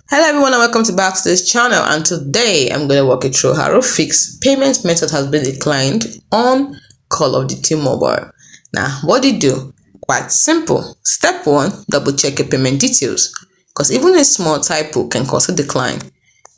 Hello everyone and welcome back to this channel, and today I'm going to walk you through how to fix payment method has been declined on Call of Duty Mobile. Now what do you do? Quite simple. Step 1, double check your payment details, because even a small typo can cause a decline.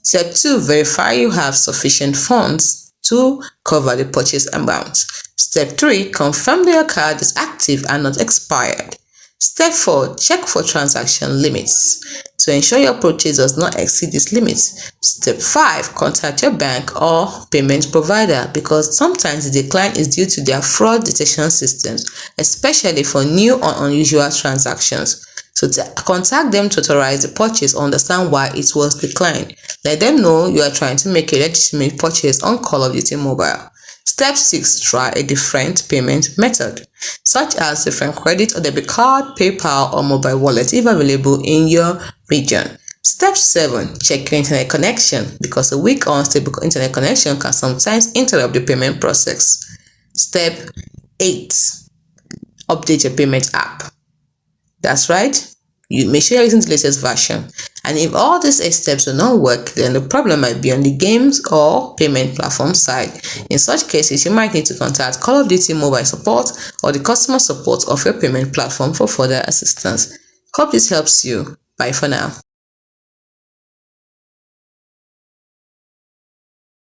Step 2, verify you have sufficient funds to cover the purchase amount. Step 3, confirm that your card is active and not expired. Step 4, check for transaction limits to ensure your purchase does not exceed this limit. Step 5, contact your bank or payment provider, because sometimes the decline is due to their fraud detection systems, especially for new or unusual transactions. So contact them to authorize the purchase or understand why it was declined. Let them know you are trying to make a legitimate purchase on Call of Duty Mobile. Step 6, try a different payment method, such as different credit or debit card, PayPal, or mobile wallet if available in your region. Step 7, check your internet connection, because a weak or unstable internet connection can sometimes interrupt the payment process. Step 8, update your payment app. That's right, you make sure you're using the latest version. And if all these 8 steps do not work, then the problem might be on the games or payment platform side. In such cases, you might need to contact Call of Duty Mobile support or the customer support of your payment platform for further assistance. Hope this helps you. Bye for now.